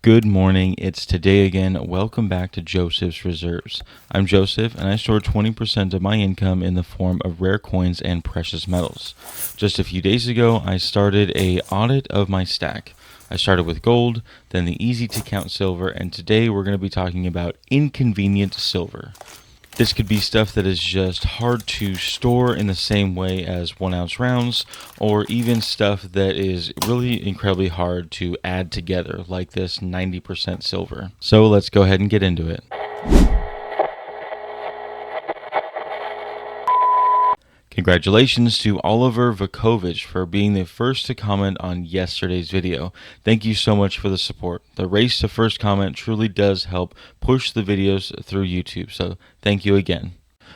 Good morning, it's today again. Welcome back to Joseph's Reserves. I'm Joseph and I store 20% of my income in the form of rare coins and precious metals. Just a few days ago, I started an audit of my stack. I started with gold, then the easy to count silver, and today we're going to be talking about inconvenient silver. This could be stuff that is just hard to store in the same way as 1 ounce rounds, or even stuff that is really incredibly hard to add together, like this 90% silver. So let's go ahead and get into it. Congratulations to Oliver Vukovic for being the first to comment on yesterday's video. Thank you so much for the support. The race to first comment truly does help push the videos through YouTube, so thank you again.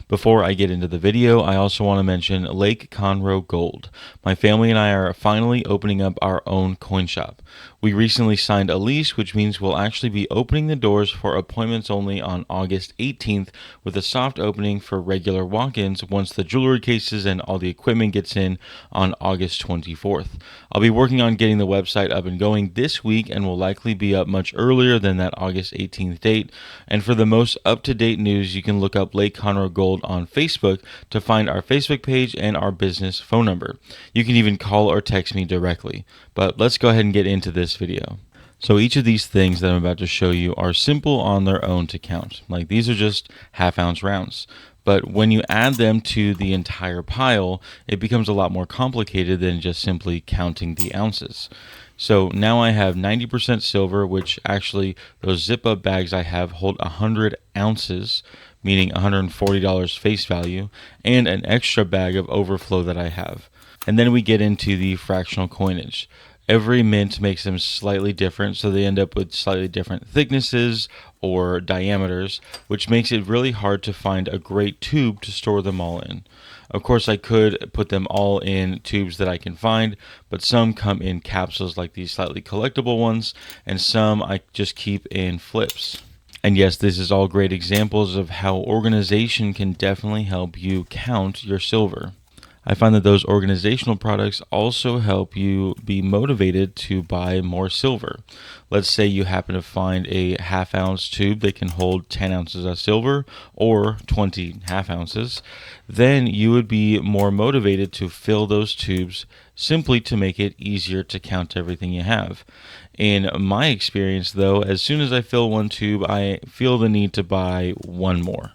Before I get into the video, I also want to mention Lake Conroe Gold. My family and I are finally opening up our own coin shop. We recently signed a lease, which means we'll actually be opening the doors for appointments only on August 18th, with a soft opening for regular walk-ins once the jewelry cases and all the equipment gets in on August 24th. I'll be working on getting the website up and going this week and will likely be up much earlier than that August 18th date. And for the most up-to-date news, you can look up Lake Conroe Gold on Facebook to find our Facebook page and our business phone number. You can even call or text me directly. But let's go ahead and get into this video. So each of these things that I'm about to show you are simple on their own to count. Like these are just half-ounce rounds. But when you add them to the entire pile, it becomes a lot more complicated than just simply counting the ounces. So now I have 90% silver, which actually those zip-up bags I have hold 100 ounces, meaning $140 face value, and an extra bag of overflow that I have. And then we get into the fractional coinage. Every mint makes them slightly different, so they end up with slightly different thicknesses or diameters, which makes it really hard to find a great tube to store them all in. Of course, I could put them all in tubes that I can find, but some come in capsules like these slightly collectible ones, and some I just keep in flips. And yes, this is all great examples of how organization can definitely help you count your silver. I find that those organizational products also help you be motivated to buy more silver. Let's say you happen to find a half-ounce tube that can hold 10 ounces of silver or 20 half-ounces. Then you would be more motivated to fill those tubes simply to make it easier to count everything you have. In my experience, though, as soon as I fill one tube, I feel the need to buy one more,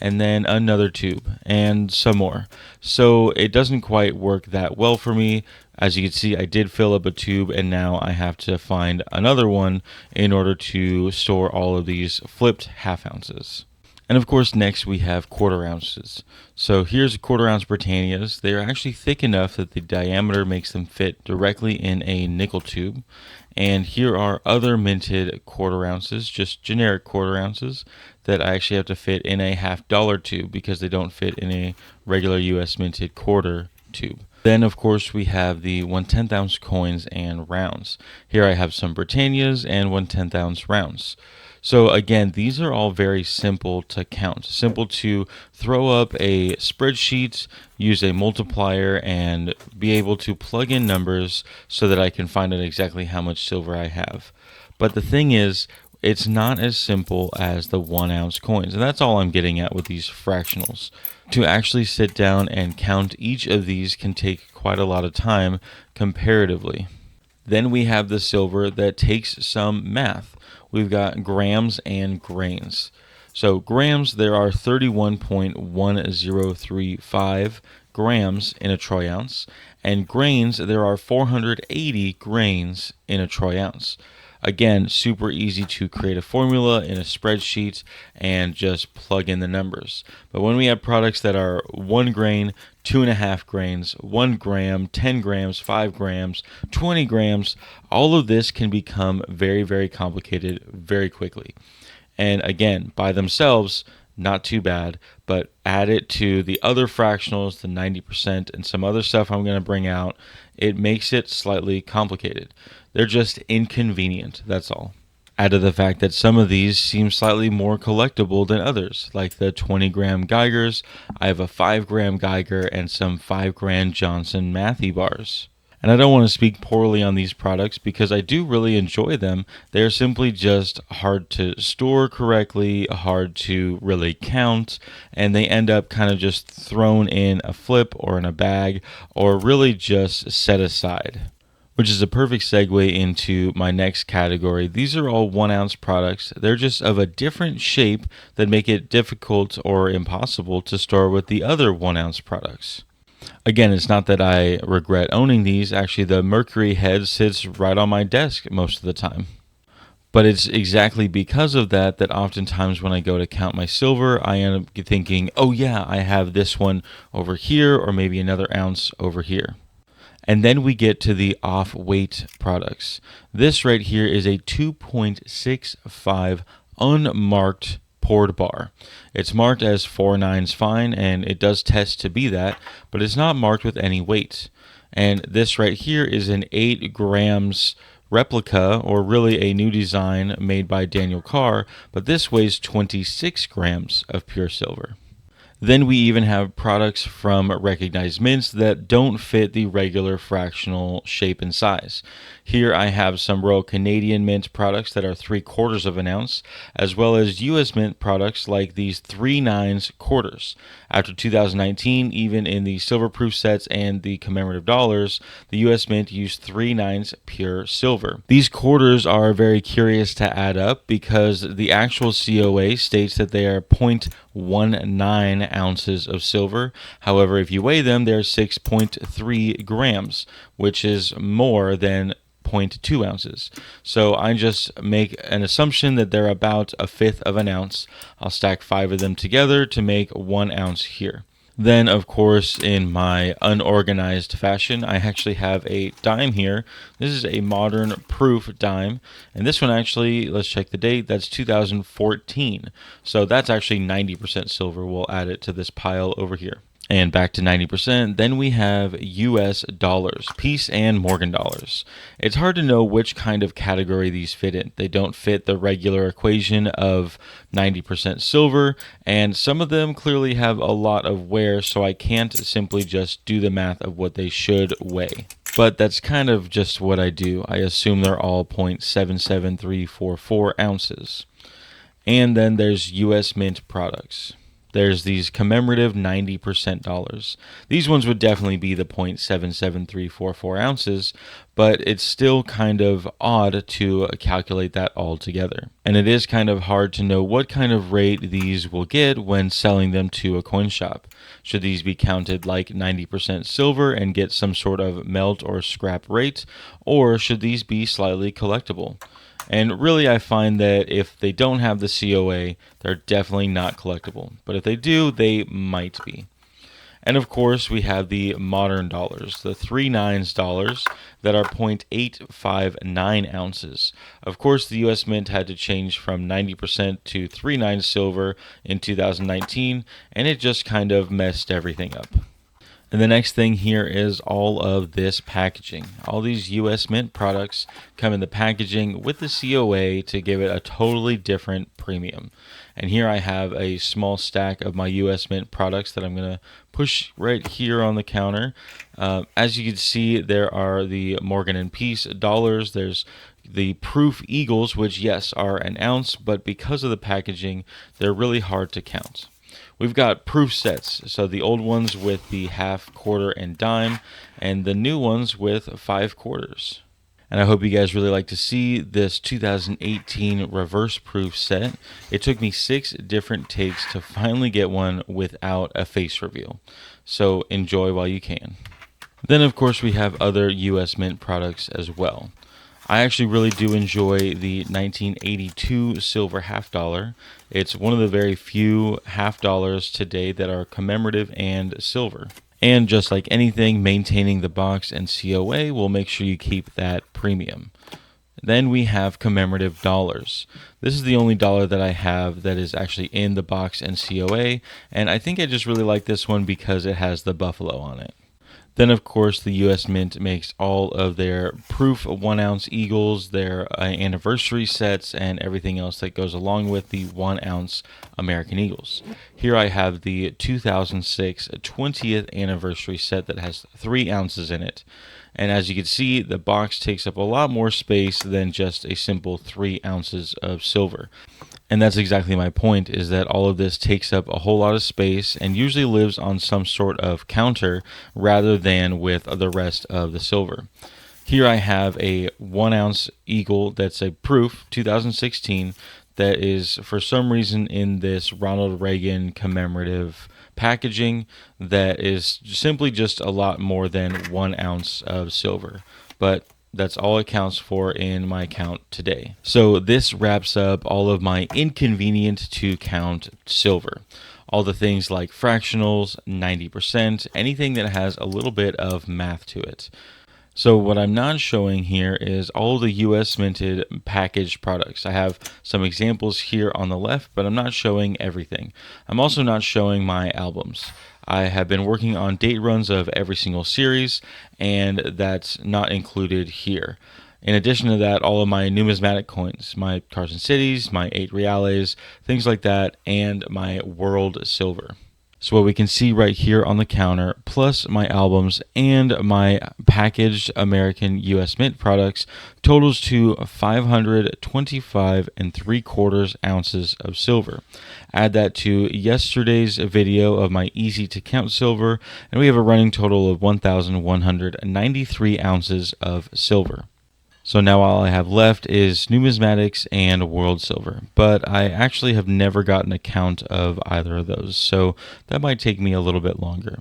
and then another tube, and some more. So it doesn't quite work that well for me. As you can see, I did fill up a tube, and now I have to find another one in order to store all of these flipped half ounces. And of course, next we have quarter ounces. So here's quarter ounce Britannias. They are actually thick enough that the diameter makes them fit directly in a nickel tube. And here are other minted quarter ounces, just generic quarter ounces, that I actually have to fit in a $1/2 tube because they don't fit in a regular US minted quarter tube. Then, of course, we have the 1/10 ounce coins and rounds. Here I have some Britannias and 1/10 ounce rounds. So again, these are all very simple to count, simple to throw up a spreadsheet, use a multiplier, and be able to plug in numbers so that I can find out exactly how much silver I have. But the thing is, it's not as simple as the 1 ounce coins, and that's all I'm getting at with these fractionals. To actually sit down and count each of these can take quite a lot of time comparatively. Then we have the silver that takes some math. We've got grams and grains. So grams, there are 31.1035 grams in a troy ounce, and grains, there are 480 grains in a troy ounce. Again, super easy to create a formula in a spreadsheet and just plug in the numbers. But when we have products that are 1 grain, 2.5 grains, 1 gram, 10 grams, 5 grams, 20 grams, all of this can become very, very complicated very quickly. And again, by themselves, not too bad, but add it to the other fractionals, the 90% and some other stuff I'm going to bring out, it makes it slightly complicated. They're just inconvenient, that's all. Add to the fact that some of these seem slightly more collectible than others, like the 20-gram Geigers. I have a 5-gram Geiger and some 5-gram Johnson Matthey bars. And I don't want to speak poorly on these products because I do really enjoy them. They're simply just hard to store correctly, hard to really count, and they end up kind of just thrown in a flip or in a bag or really just set aside. Which is a perfect segue into my next category. These are all 1 ounce products. They're just of a different shape that make it difficult or impossible to store with the other 1 ounce products. Again, it's not that I regret owning these. Actually, the mercury head sits right on my desk most of the time. But it's exactly because of that that oftentimes when I go to count my silver, I end up thinking, oh yeah, I have this one over here or maybe another ounce over here. And then we get to the off-weight products. This right here is a 2.65 unmarked poured bar. It's marked as 4 nines fine, and it does test to be that, but it's not marked with any weight. And this right here is an 8 grams replica, or really a new design made by Daniel Carr, but this weighs 26 grams of pure silver. Then we even have products from recognized mints that don't fit the regular fractional shape and size. Here I have some Royal Canadian Mint products that are 3/4 of an ounce, as well as US Mint products like these 3 nines quarters. After 2019, even in the silver proof sets and the commemorative dollars, the US Mint used 3 nines pure silver. These quarters are very curious to add up because the actual COA states that they are 0.19 ounces of silver. However, if you weigh them, they're 6.3 grams, which is more than 0.2 ounces. So I just make an assumption that they're about 1/5 of an ounce. I'll stack 5 of them together to make 1 ounce here. Then, of course, in my unorganized fashion, I actually have a dime here. This is a modern proof dime. And this one actually, let's check the date, that's 2014. So that's actually 90% silver. We'll add it to this pile over here. And back to 90%, then we have US dollars, Peace and Morgan dollars. It's hard to know which kind of category these fit in. They don't fit the regular equation of 90% silver, and some of them clearly have a lot of wear, so I can't simply just do the math of what they should weigh. But that's kind of just what I do. I assume they're all 0.77344 ounces. And then there's US Mint products. There's these commemorative 90% dollars. These ones would definitely be the 0.77344 ounces, but it's still kind of odd to calculate that all together. And it is kind of hard to know what kind of rate these will get when selling them to a coin shop. Should these be counted like 90% silver and get some sort of melt or scrap rate, or should these be slightly collectible? And really, I find that if they don't have the COA, they're definitely not collectible. But if they do, they might be. And of course, we have the modern dollars, the 3 nines dollars that are 0.859 ounces. Of course, the US Mint had to change from 90% to 3 nines silver in 2019, and it just kind of messed everything up. And the next thing here is all of this packaging. All these US Mint products come in the packaging with the COA to give it a totally different premium. And here I have a small stack of my US Mint products that I'm going to push right here on the counter. As you can see, there are the Morgan & Peace dollars. There's the Proof Eagles, which yes, are an ounce, but because of the packaging, they're really hard to count. We've got proof sets, so the old ones with the half, quarter, and dime, and the new ones with 5 quarters. And I hope you guys really like to see this 2018 reverse proof set. It took me 6 different takes to finally get one without a face reveal. So enjoy while you can. Then of course we have other US Mint products as well. I actually really do enjoy the 1982 silver half dollar. It's one of the very few half dollars today that are commemorative and silver. And just like anything, maintaining the box and COA will make sure you keep that premium. Then we have commemorative dollars. This is the only dollar that I have that is actually in the box and COA, and I think I just really like this one because it has the buffalo on it. Then, of course, the US Mint makes all of their proof 1 ounce eagles, their anniversary sets, and everything else that goes along with the 1 ounce American Eagles. Here I have the 2006 20th anniversary set that has 3 ounces in it. And as you can see, the box takes up a lot more space than just a simple 3 ounces of silver. And that's exactly my point, is that all of this takes up a whole lot of space and usually lives on some sort of counter rather than with the rest of the silver. Here I have a 1 ounce eagle that's a proof 2016 that is for some reason in this Ronald Reagan commemorative packaging that is simply just a lot more than 1 ounce of silver. But that's all it counts for in my count today. So this wraps up all of my inconvenient to count silver. All the things like fractionals, 90%, anything that has a little bit of math to it. So what I'm not showing here is all the US minted packaged products. I have some examples here on the left, but I'm not showing everything. I'm also not showing my albums. I have been working on date runs of every single series, and that's not included here. In addition to that, all of my numismatic coins, my Carson Cities, my 8 Reales, things like that, and my World Silver. So what we can see right here on the counter, plus my albums and my packaged American US Mint products, totals to 525 3/4 ounces of silver. Add that to yesterday's video of my easy to count silver, and we have a running total of 1,193 ounces of silver. So now all I have left is numismatics and world silver, but I actually have never gotten a count of either of those, so that might take me a little bit longer.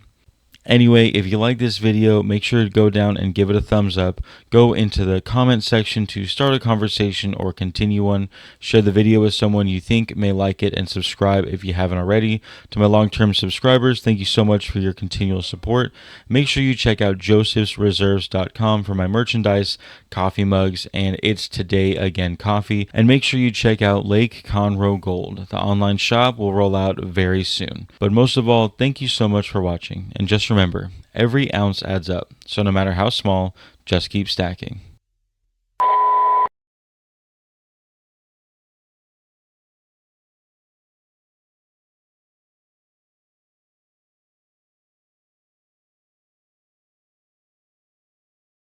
Anyway, if you like this video, make sure to go down and give it a thumbs up. Go into the comment section to start a conversation or continue one. Share the video with someone you think may like it, and subscribe if you haven't already. To my long-term subscribers, thank you so much for your continual support. Make sure you check out josephsreserves.com for my merchandise, coffee mugs, and It's Today Again coffee. And make sure you check out Lake Conroe Gold. The online shop will roll out very soon. But most of all, thank you so much for watching. And just remember, every ounce adds up, so no matter how small, just keep stacking.